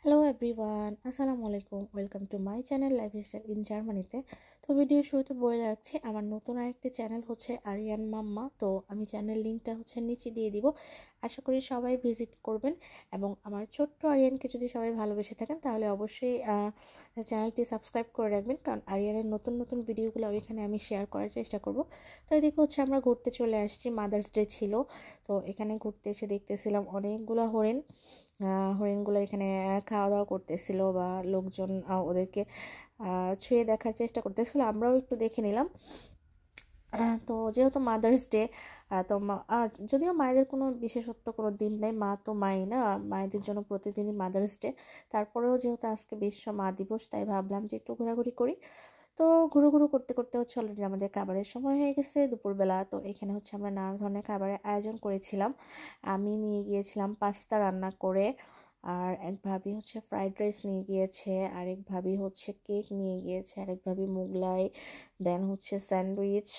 Hello everyone, আসসালামু আলাইকুম। Welcome to my channel lifestyle in জার্মানিতে। তো ভিডিও শুরুতে বলে রাখছি, আমার নতুন আরেকটি চ্যানেল হচ্ছে আরিয়ান মাম্মা। তো আমি চ্যানেল লিঙ্কটা নিচে দিয়ে দিব। আশা করি সবাই ভিজিট করবেন এবং আমার ছোট্ট আরিয়ানকে যদি সবাই ভালোবেসে থাকেন তাহলে অবশ্যই চ্যানেলটি সাবস্ক্রাইব করে রাখবেন, কারণ আরিয়ানের নতুন নতুন ভিডিওগুলো এখানে আমি শেয়ার করার চেষ্টা করব। তো এদিকে আমরা ঘুরতে চলে আসছি, মাদার্স ডে ছিল। তো এখানে ঘুরতে এসে দেখতেছিলাম অনেকগুলো হরিণ। হরিণগুলো এখানে খাওয়া দাওয়া করতেছিল বা লোকজন ওদেরকে ছুঁয়ে দেখার চেষ্টা করতেছিল, আমরাও একটু দেখে নিলাম। তো যেহেতু মাদার্স ডে, তো যদিও মায়েদের কোনো বিশেষত্ব কোনো দিন নেই, মা তো মাই না, মায়েদের জন্য প্রতিদিনই মাদার্স ডে। তারপরেও যেহেতু আজকে বিশ্ব মা দিবস, তাই ভাবলাম যে একটু ঘোরাঘুরি করি। তো ঘুরু ঘুরু করতে করতে অলরেডি আমাদের খাবারের সময় হয়ে গেছে, দুপুরবেলা। তো এখানে আমরা নানা ধরনের খাবারের আয়োজন করেছিলাম। আমি নিয়ে গিয়েছিলাম পাস্তা রান্না করে, আর এক ভাবি ফ্রাইড রাইস নিয়ে গিয়েছে, আরেক ভাবি কেক নিয়ে গিয়েছে, আরেক ভাবি মোগলাই, দেন স্যান্ডউইচ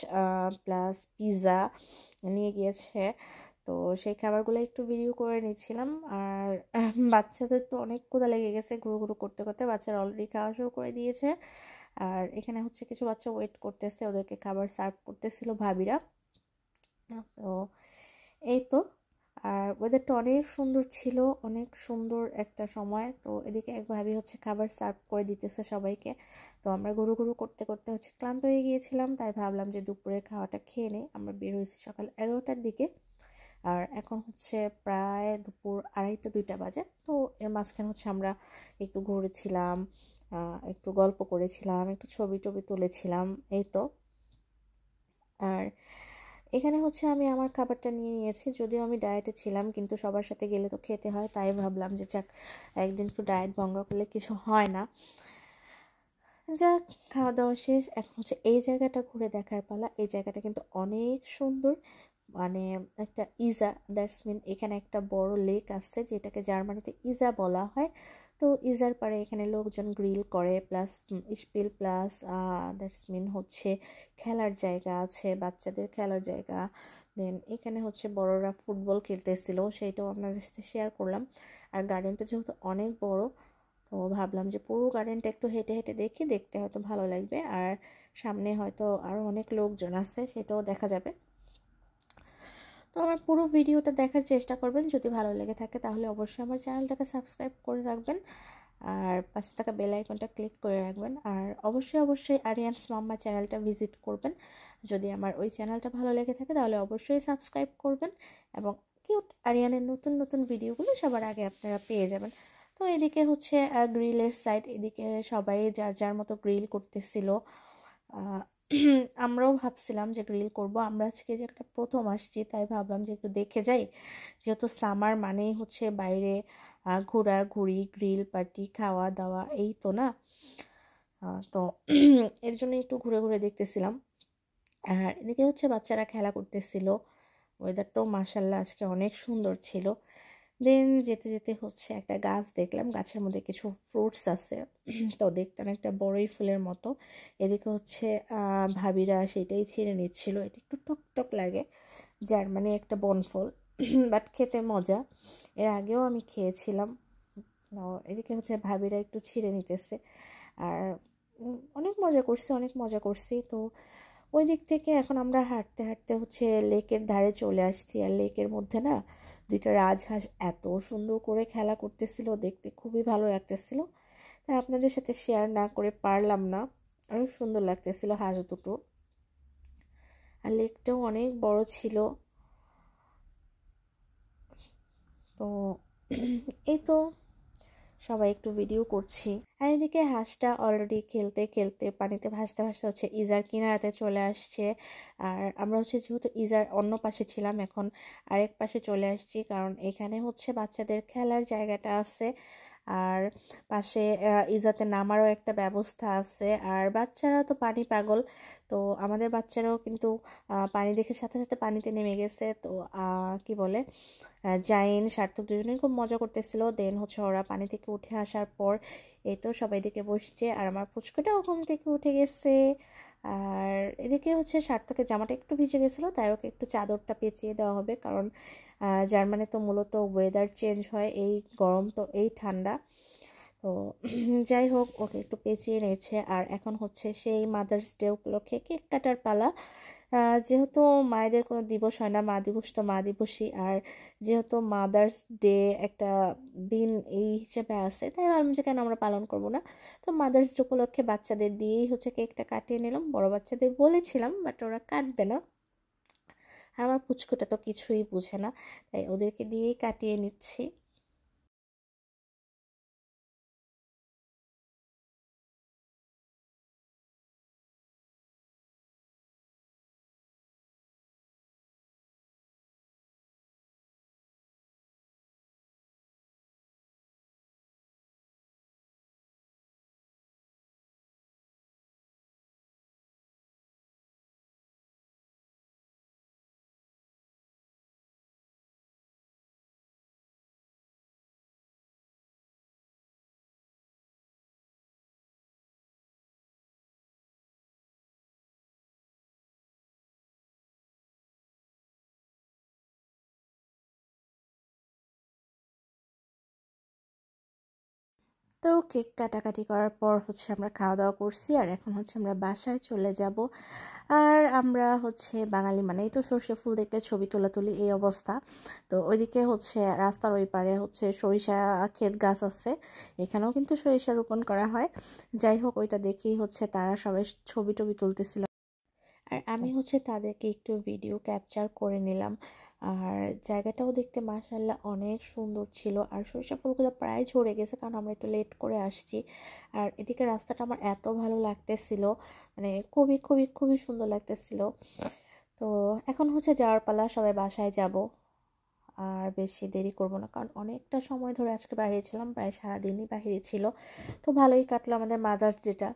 প্লাস পিৎজা নিয়ে গিয়েছে। তো সেই খাবারগুলো একটু ভিডিও করে নিচ্ছিলাম। আর বাচ্চাদের তো অনেক ক্ষুধা লেগে গেছে, ঘুরু ঘুরু করতে করতে বাচ্চারা অলরেডি খাওয়া শুরু করে দিয়েছে। আর এখানে কিছু বাচ্চা ওয়েট করতেছে, ওদেরকে খাবার সার্ভ করতেছিল ভাবিরা। তো এই তো। আর ওয়েদারটা অনেক সুন্দর ছিল, অনেক সুন্দর একটা সময়। তো এদিকে এক ভাবি খাবার সার্ভ করে দিতেছে সবাইকে। তো আমরা ঘুরু ঘুরু করতে করতে ক্লান্ত হয়ে গিয়েছিলাম, তাই ভাবলাম যে দুপুরের খাওয়াটা খেয়ে নেই। আমরা বের হয়েছি সকাল 11টার দিকে, আর এখন প্রায় দুপুর 2:30 বাজে। তো এর মাঝখানে আমরা একটু ঘুরেছিলাম, একটু গল্প করেছিলাম, একটু ছবি টবি তুলেছিলাম, এই তো। আর এখানে আমি আমার খাবারটা নিয়ে নিয়েছি, যদিও আমি ডায়েটে ছিলাম, কিন্তু সবার সাথে গেলে তো খেতে হয়, তাই ভাবলাম যে যাক, একদিন একটু ডায়েট ভঙ্গ করলে কিছু হয় না। যাক, খাওয়া দাওয়া শেষ, এখন এই জায়গাটা ঘুরে দেখার পালা। এই জায়গাটা কিন্তু অনেক সুন্দর, মানে একটা ইজা, দ্যাটস মিন এখানে একটা বড় লেক আছে, যেটাকে জার্মানিতে ইজা বলা হয়। তো ইজার পারে এখানে লোকজন গ্রিল করে, plus spill, plus that's mean খেলার জায়গা আছে, বাচ্চাদের খেলার জায়গা। দেন এখানে বড়রা ফুটবল খেলতেছিল, সেইটাও আপনাদের সাথে শেয়ার করলাম। আর গার্ডেনটা যেহেতু অনেক বড়, তো ভাবলাম যে পুরো গার্ডেনটা একটু হেঁটে হেঁটে দেখি, দেখতে হয়তো ভালো লাগবে। আর সামনে হয়তো আরও অনেক লোকজন আছে, সেটাও দেখা যাবে। তো আমার পুরো ভিডিওটা দেখার চেষ্টা করবেন, যদি ভালো লেগে থাকে তাহলে অবশ্যই আমার চ্যানেলটাকে সাবস্ক্রাইব করে রাখবেন, আর পাশে থাকা বেল আইকনটা ক্লিক করে রাখবেন। আর অবশ্যই অবশ্যই আরিয়ানস মাম্মা চ্যানেলটা ভিজিট করবেন। যদি আমার ওই চ্যানেলটা ভালো লেগে থাকে তাহলে অবশ্যই সাবস্ক্রাইব করবেন, এবং কিউট আরিয়ানের নতুন নতুন ভিডিওগুলো সবার আগে আপনারা পেয়ে যাবেন। তো এদিকে গ্রিলের সাইড, এদিকে সবাই যার যার মতো গ্রিল করতেছিল। আমরাও ভাবছিলাম যে গ্রিল করব, আমরা আজকে যে একটা প্রথম আসছি, তাই ভাবলাম যে একটু দেখে যাই, যেহেতু সামার মানেই বাইরে ঘোরাঘুরি, গ্রিল পার্টি, খাওয়া দাওয়া, এই তো না। তো এর জন্য একটু ঘুরে ঘুরে দেখতেছিলাম। আর এদিকে বাচ্চারা খেলা করতেছিল। ওয়েদারটাও মাশাল্লাহ আজকে অনেক সুন্দর ছিল। দেন যেতে যেতে একটা গাছ দেখলাম, গাছের মধ্যে কিছু ফ্রুটস আছে। তো দেখতে অনেকটা বড়ই ফুলের মতো। এদিকে ভাবিরা সেটাই ছিঁড়ে নিচ্ছিল। এটা একটু টক টক লাগে, জার্মানি একটা বনফল, বাট খেতে মজা। এর আগেও আমি খেয়েছিলাম। এদিকে ভাবিরা একটু ছিঁড়ে নিতেছে, আর অনেক মজা করছে, অনেক মজা করছি। তো ওই দিক থেকে এখন আমরা হাঁটতে হাঁটতে লেকের ধারে চলে আসছি। আর লেকের মধ্যে না দুইটা রাজহাঁস এত সুন্দর করে খেলা করতেছিল, দেখতে খুবই ভালো লাগতেছিল। তাই আপনাদের সাথে শেয়ার না করে পারলাম না, অনেক সুন্দর লাগতেছিল হাঁস দুটো। আর লেকটাও অনেক বড় ছিল। তো এই তো, সবাই একটু ভিডিও করছি। আর এদিকে হাঁসটা অলরেডি খেলতে খেলতে পানিতে ভাসতে ভাসতে ইজার কিনারাতে চলে আসছে। আর আমরা যেহেতু ইজার অন্য পাশে ছিলাম, এখন আরেক পাশে চলে আসছি, কারণ এখানে বাচ্চাদের খেলার জায়গাটা আছে, আর পাশে ইজাতে নামারও একটা ব্যবস্থা আছে। আর বাচ্চারা তো পানি পাগল, তো আমাদের বাচ্চারাও কিন্তু পানি দেখে সাথে সাথে পানিতে নেমে গেছে। তো কি বলে, জাইন সার্থক দুজনেই খুব মজা করতেছিল। দেন ওরা পানি থেকে উঠে আসার পর এই তো সবাই দিকে বসছে, আর আমার পুচকুটাও ঘুম থেকে উঠে গেছে। আর এদিকে সার্থকের জামাটা একটু ভিজে গেছিলো, তাই ওকে একটু চাদরটা পেঁচিয়ে দেওয়া হবে, কারণ জার্মানি তো মূলত ওয়েদার চেঞ্জ হয়, এই গরম তো এই ঠান্ডা। তো যাই হোক, ওকে একটু পেঁচিয়ে নিয়েছে। আর এখন হচ্ছে সেই মাদার্স ডে উপলক্ষে কেক কাটার পালা। যেহেতু মায়েদের কোনো দিবস হয় না, মা দিবস তো মা দিবসই, আর যেহেতু মাদার্স ডে একটা দিন এই হিসেবে আছে, তাই ভাবলাম যে কেন আমরা পালন করব না। তো মাদার্স ডে উপলক্ষে বাচ্চাদের দিয়েই হচ্ছে কেকটা কাটিয়ে নিলাম। বড় বাচ্চাদের বলেছিলাম, বাট ওরা কাটবে না। আর আমার পুচকুটা তো কিছুই বুঝে না, তাই ওদেরকে দিয়েই কাটিয়ে নিচ্ছি। তো কেক কাটাকাটি করার পর হচ্ছে আমরা খাওয়া দাওয়া করছি, আর এখন হচ্ছে আমরা বাসায় চলে যাব। আর আমরা হচ্ছে বাঙালি মানেই তো সর্ষে ফুল দেখলে ছবি তোলাতুলি, এই অবস্থা। তো ওইদিকে হচ্ছে রাস্তার ওই পারে হচ্ছে সরিষা ক্ষেত গাছ আছে, এখানেও কিন্তু সরিষা রোপণ করা হয়। যাই হোক, ওইটা দেখেই হচ্ছে তারা সবাই ছবি টবি তুলতেছিল, আর আমি হচ্ছে তাদেরকে একটু ভিডিও ক্যাপচার করে নিলাম। আর জায়গাটাও দেখতে মাশাআল্লাহ অনেক সুন্দর ছিল। আর সরিষা ফুলগুলো প্রায় ঝরে গেছে, কারণ আমরা একটু লেট করে আসছি। আর এদিকে রাস্তাটা আমার এত ভালো লাগতেছিল, মানে খুবই খুবই খুবই সুন্দর লাগতেছিল। তো এখন হচ্ছে যাওয়ার পালা, সবাই বাসায় যাব। আর বেশি দেরি করব না, কারণ অনেকটা সময় ধরে আজকে বাইরে ছিলাম, প্রায় সারাদিনই বাইরে ছিল। তো ভালোই কাটলো আমাদের মাদার্স ডেটা।